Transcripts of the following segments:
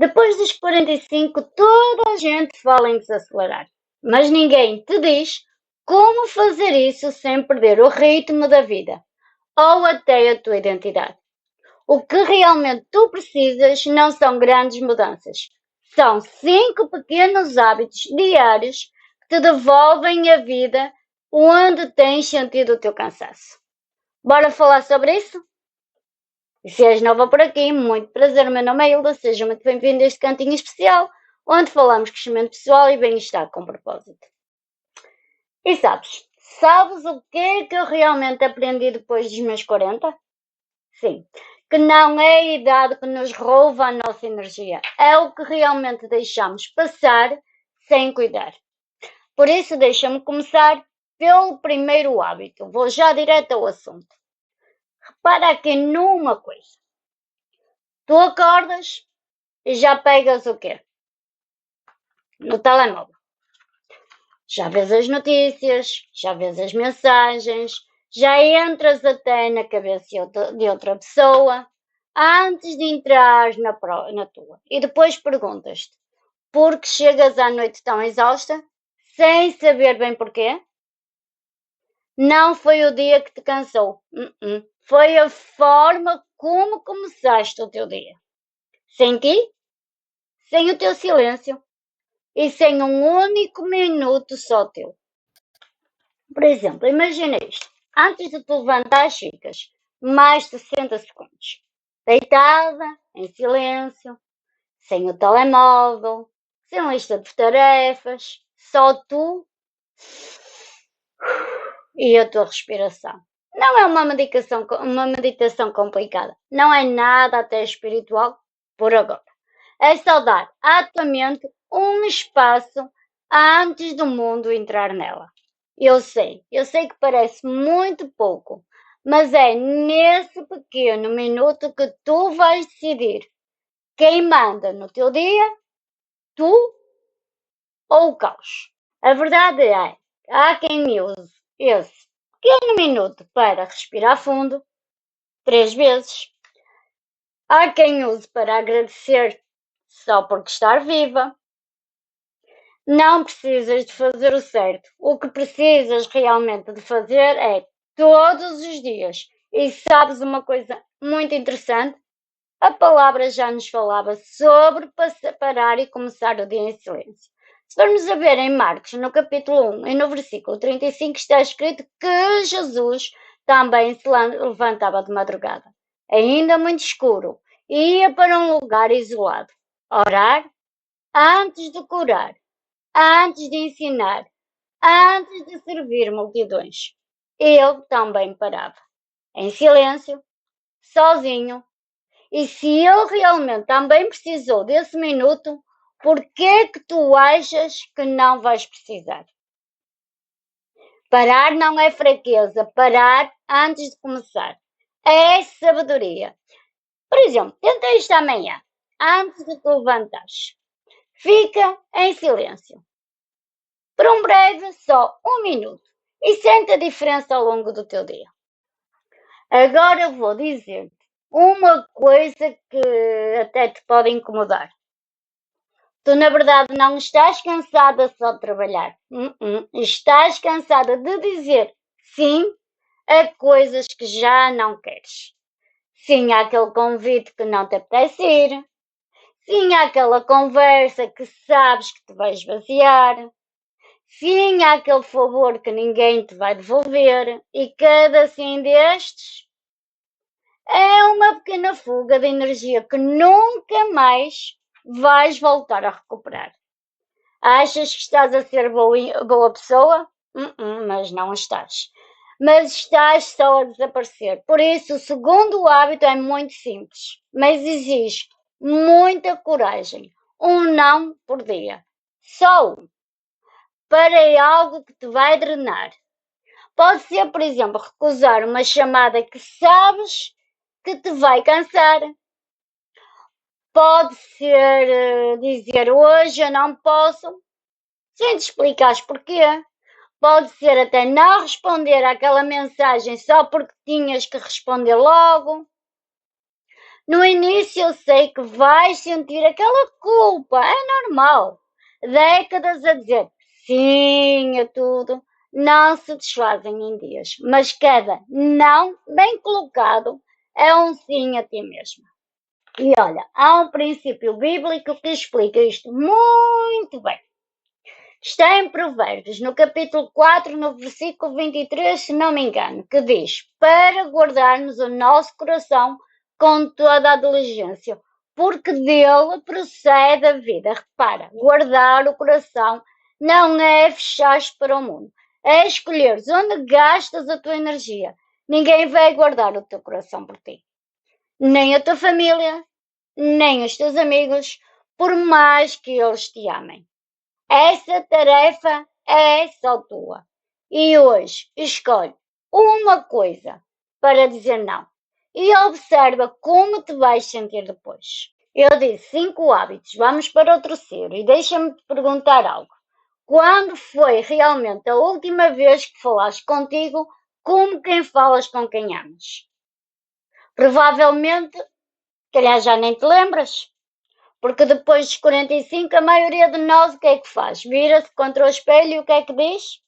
Depois dos 45, toda a gente fala em desacelerar, mas ninguém te diz como fazer isso sem perder o ritmo da vida ou até a tua identidade. O que realmente tu precisas não são grandes mudanças, são 5 pequenos hábitos diários que te devolvem a vida onde tens sentido o teu cansaço. Bora falar sobre isso? E se és nova por aqui, muito prazer, o meu nome é Hilda, seja muito bem-vindo a este cantinho especial, onde falamos crescimento pessoal e bem-estar com propósito. E sabes o que é que eu realmente aprendi depois dos meus 40? Sim, que não é a idade que nos rouba a nossa energia, é o que realmente deixamos passar sem cuidar. Por isso, deixa-me começar pelo primeiro hábito. Vou já direto ao assunto. Repara aqui numa coisa. Tu acordas e já pegas o quê? No telemóvel. Já vês as notícias, já vês as mensagens, já entras até na cabeça de outra pessoa antes de entrar na tua. E depois perguntas-te, por que chegas à noite tão exausta, sem saber bem porquê? Não foi o dia que te cansou. Foi a forma como começaste o teu dia. Sem ti, sem o teu silêncio e sem um único minuto só teu. Por exemplo, imagina isto. Antes de te levantar, ficas mais de 60 segundos. Deitada, em silêncio, sem o telemóvel, sem lista de tarefas, só tu e a tua respiração. Não é uma meditação complicada. Não é nada até espiritual por agora. É só dar à tua mente um espaço antes do mundo entrar nela. Eu sei que parece muito pouco, mas é nesse pequeno minuto que tu vais decidir quem manda no teu dia, tu ou o caos. A verdade é, há quem use esse pequeno minuto para respirar fundo 3 vezes. Há quem use para agradecer só porque estar viva. Não precisas de fazer o certo. O que precisas realmente de fazer é todos os dias. E sabes uma coisa muito interessante? A palavra já nos falava sobre parar e começar o dia em silêncio. Se formos a ver em Marcos, no capítulo 1 e no versículo 35, está escrito que Jesus também se levantava de madrugada, ainda muito escuro, e ia para um lugar isolado, orar antes de curar, antes de ensinar, antes de servir multidões. Ele também parava, em silêncio, sozinho. E se ele realmente também precisou desse minuto, por que que tu achas que não vais precisar? Parar não é fraqueza, parar antes de começar é sabedoria. Por exemplo, tenta isto amanhã, antes de te levantares. Fica em silêncio. Por um breve, só um minuto. E sente a diferença ao longo do teu dia. Agora vou dizer-te uma coisa que até te pode incomodar. Tu, na verdade, não estás cansada só de trabalhar. Estás cansada de dizer sim a coisas que já não queres. Sim àquele convite que não te apetece ir. Sim àquela conversa que sabes que te vai esvaziar. Sim àquele favor que ninguém te vai devolver. E cada sim destes é uma pequena fuga de energia que nunca mais vais voltar a recuperar. Achas que estás a ser boa pessoa? Mas não estás. Mas estás só a desaparecer. Por isso, o segundo hábito é muito simples, mas exige muita coragem. Um não por dia. Só um. Para algo que te vai drenar. Pode ser, por exemplo, recusar uma chamada que sabes que te vai cansar. Pode ser dizer hoje eu não posso, sem te explicares porquê. Pode ser até não responder àquela mensagem só porque tinhas que responder logo. No início eu sei que vais sentir aquela culpa, é normal. Décadas a dizer sim a tudo não se desfazem em dias, mas cada não bem colocado é um sim a ti mesmo. E olha, há um princípio bíblico que explica isto muito bem. Está em Provérbios, no capítulo 4, no versículo 23, se não me engano, que diz: para guardarmos o nosso coração com toda a diligência, porque dele procede a vida. Repara, guardar o coração não é fechar-te para o mundo, é escolheres onde gastas a tua energia. Ninguém vai guardar o teu coração por ti, nem a tua família, nem os teus amigos, por mais que eles te amem. Essa tarefa é só tua. E hoje escolhe uma coisa para dizer não. E observa como te vais sentir depois. Eu disse 5 hábitos, vamos para o terceiro. E deixa-me te perguntar algo. Quando foi realmente a última vez que falaste contigo como quem falas com quem amas? Provavelmente, calhar já nem te lembras. Porque depois dos 45, a maioria de nós o que é que faz? Vira-se contra o espelho e o que é que diz?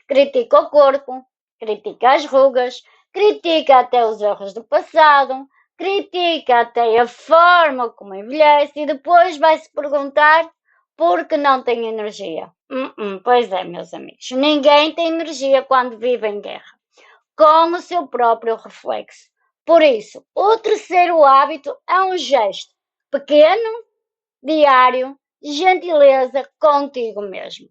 Critica o corpo, critica as rugas, critica até os erros do passado, critica até a forma como envelhece e depois vai-se perguntar por que não tem energia. Pois é, meus amigos, ninguém tem energia quando vive em guerra, com o seu próprio reflexo. Por isso, o terceiro hábito é um gesto pequeno, diário, gentileza contigo mesmo.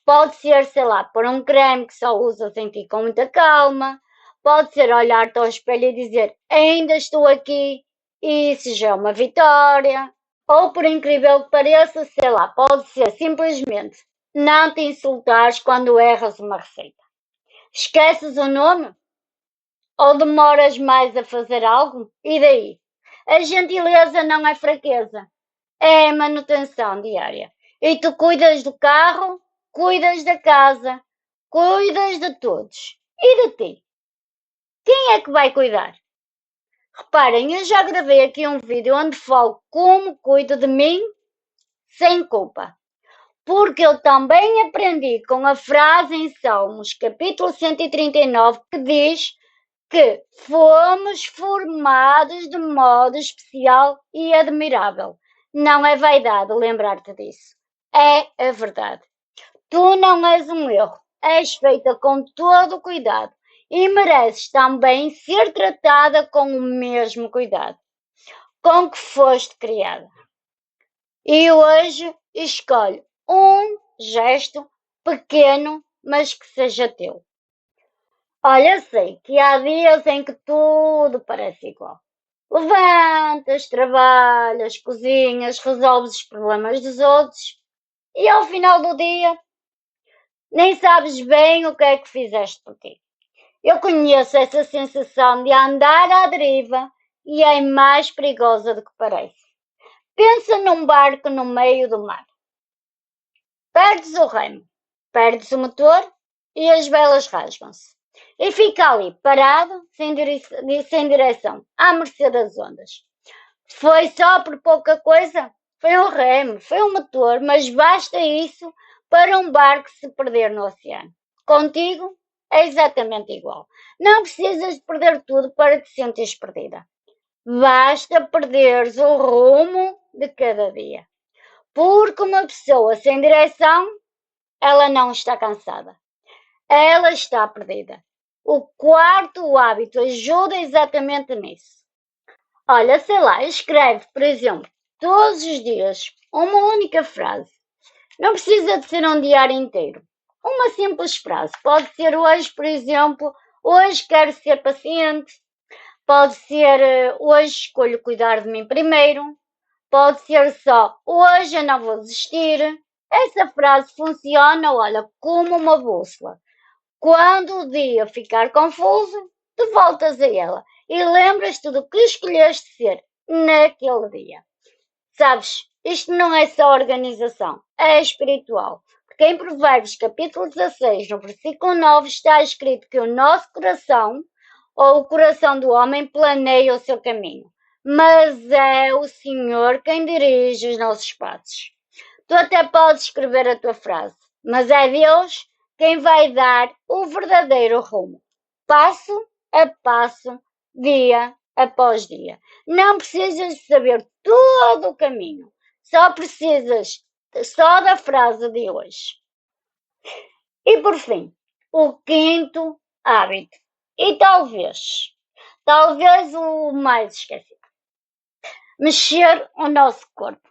Pode ser, sei lá, pôr um creme que só usas em ti com muita calma. Pode ser olhar-te ao espelho e dizer ainda estou aqui, e isso já é uma vitória. Ou por incrível que pareça, sei lá, pode ser simplesmente não te insultares quando erras uma receita. Esqueces o nome? Ou demoras mais a fazer algo? E daí? A gentileza não é fraqueza, é manutenção diária. E tu cuidas do carro, cuidas da casa, cuidas de todos. E de ti? Quem é que vai cuidar? Reparem, eu já gravei aqui um vídeo onde falo como cuido de mim sem culpa. Porque eu também aprendi com a frase em Salmos, capítulo 139, que diz que fomos formados de modo especial e admirável. Não é vaidade lembrar-te disso. É a verdade. Tu não és um erro. És feita com todo o cuidado e mereces também ser tratada com o mesmo cuidado com que foste criada. E hoje escolhe um gesto pequeno, mas que seja teu. Olha, sei que há dias em que tudo parece igual. Levantas, trabalhas, cozinhas, resolves os problemas dos outros e ao final do dia nem sabes bem o que é que fizeste por ti. Eu conheço essa sensação de andar à deriva e é mais perigosa do que parece. Pensa num barco no meio do mar. Perdes o remo, perdes o motor e as velas rasgam-se. E fica ali, parado, sem direção, à mercê das ondas. Foi só por pouca coisa? Foi um remo, foi um motor, mas basta isso para um barco se perder no oceano. Contigo é exatamente igual. Não precisas de perder tudo para te sentires perdida. Basta perderes o rumo de cada dia. Porque uma pessoa sem direção, ela não está cansada. Ela está perdida. O quarto hábito ajuda exatamente nisso. Olha, sei lá, escreve, por exemplo, todos os dias uma única frase. Não precisa de ser um diário inteiro. Uma simples frase. Pode ser hoje, por exemplo, hoje quero ser paciente. Pode ser hoje escolho cuidar de mim primeiro. Pode ser só hoje eu não vou desistir. Essa frase funciona, olha, como uma bússola. Quando o dia ficar confuso, tu voltas a ela e lembras-te do que escolheste ser naquele dia. Sabes, isto não é só organização, é espiritual. Porque em Provérbios capítulo 16, no versículo 9, está escrito que o nosso coração, ou o coração do homem, planeia o seu caminho, mas é o Senhor quem dirige os nossos passos. Tu até podes escrever a tua frase, mas é Deus quem vai dar o verdadeiro rumo, passo a passo, dia após dia. Não precisas de saber todo o caminho, só precisas só da frase de hoje. E por fim, o quinto hábito, e talvez o mais esquecido, mexer o nosso corpo,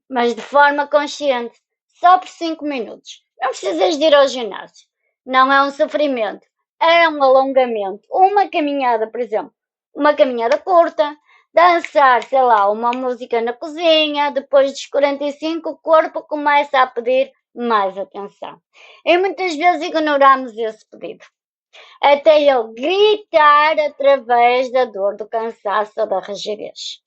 mas de forma consciente, só por 5 minutos. Não precisas de ir ao ginásio. Não é um sofrimento, é um alongamento. Uma caminhada, por exemplo, uma caminhada curta, dançar, sei lá, uma música na cozinha, depois dos 45 o corpo começa a pedir mais atenção. E muitas vezes ignoramos esse pedido, até ele gritar através da dor, do cansaço ou da rigidez.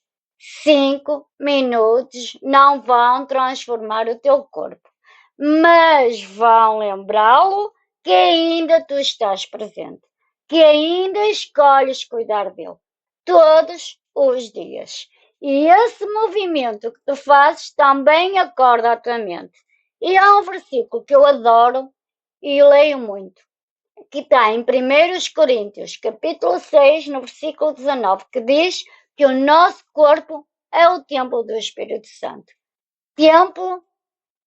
5 minutos não vão transformar o teu corpo, mas vão lembrá-lo que ainda tu estás presente, que ainda escolhes cuidar dele todos os dias. E esse movimento que tu fazes também acorda a tua mente. E há um versículo que eu adoro e leio muito, que está em 1 Coríntios, capítulo 6, no versículo 19, que diz que o nosso corpo é o templo do Espírito Santo. Templo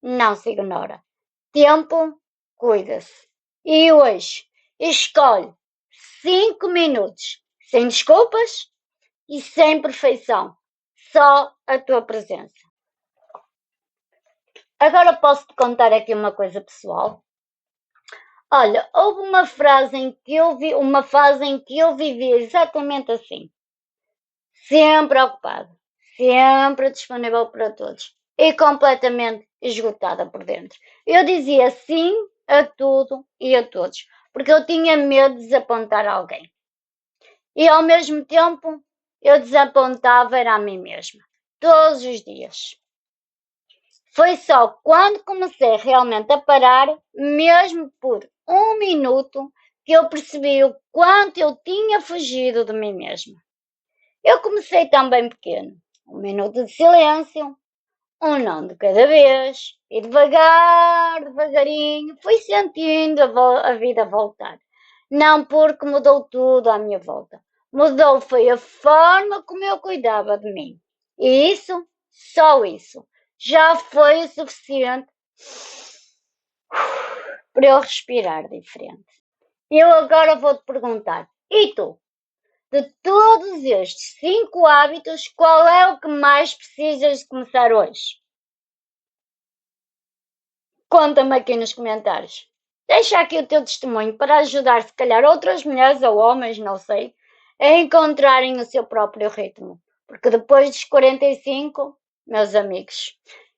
não se ignora. Templo cuida-se. E hoje escolhe 5 minutos, sem desculpas e sem perfeição. Só a tua presença. Agora posso-te contar aqui uma coisa pessoal. Olha, houve uma fase em que eu vivia exatamente assim. Sempre ocupada, sempre disponível para todos e completamente esgotada por dentro. Eu dizia sim a tudo e a todos, porque eu tinha medo de desapontar alguém. E ao mesmo tempo, eu desapontava era a mim mesma, todos os dias. Foi só quando comecei realmente a parar, mesmo por 1 minuto, que eu percebi o quanto eu tinha fugido de mim mesma. Eu comecei também pequeno, 1 minuto de silêncio, um não de cada vez, e devagarinho, fui sentindo a vida voltar. Não porque mudou tudo à minha volta, mudou foi a forma como eu cuidava de mim. E isso, só isso, já foi o suficiente para eu respirar diferente. Eu agora vou-te perguntar, e tu? De todos estes 5 hábitos, qual é o que mais precisas de começar hoje? Conta-me aqui nos comentários. Deixa aqui o teu testemunho para ajudar, se calhar, outras mulheres ou homens, não sei, a encontrarem o seu próprio ritmo. Porque depois dos 45, meus amigos,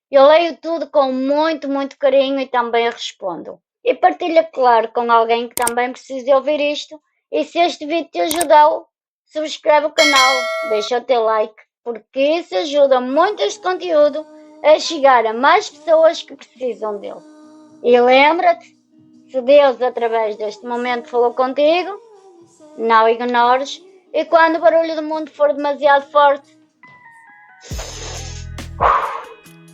eu leio tudo com muito, muito carinho e também respondo. E partilha, claro, com alguém que também precisa ouvir isto. E se este vídeo te ajudou, subscreve o canal, deixa o teu like, porque isso ajuda muito este conteúdo a chegar a mais pessoas que precisam dele. E lembra-te, se Deus através deste momento falou contigo, não ignores, e quando o barulho do mundo for demasiado forte,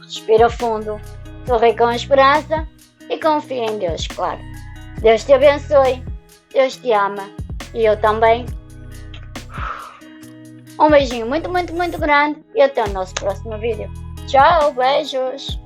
respira fundo, sorri com esperança e confia em Deus, claro. Deus te abençoe, Deus te ama e eu também. Um beijinho muito, muito, muito grande e até o nosso próximo vídeo. Tchau, beijos!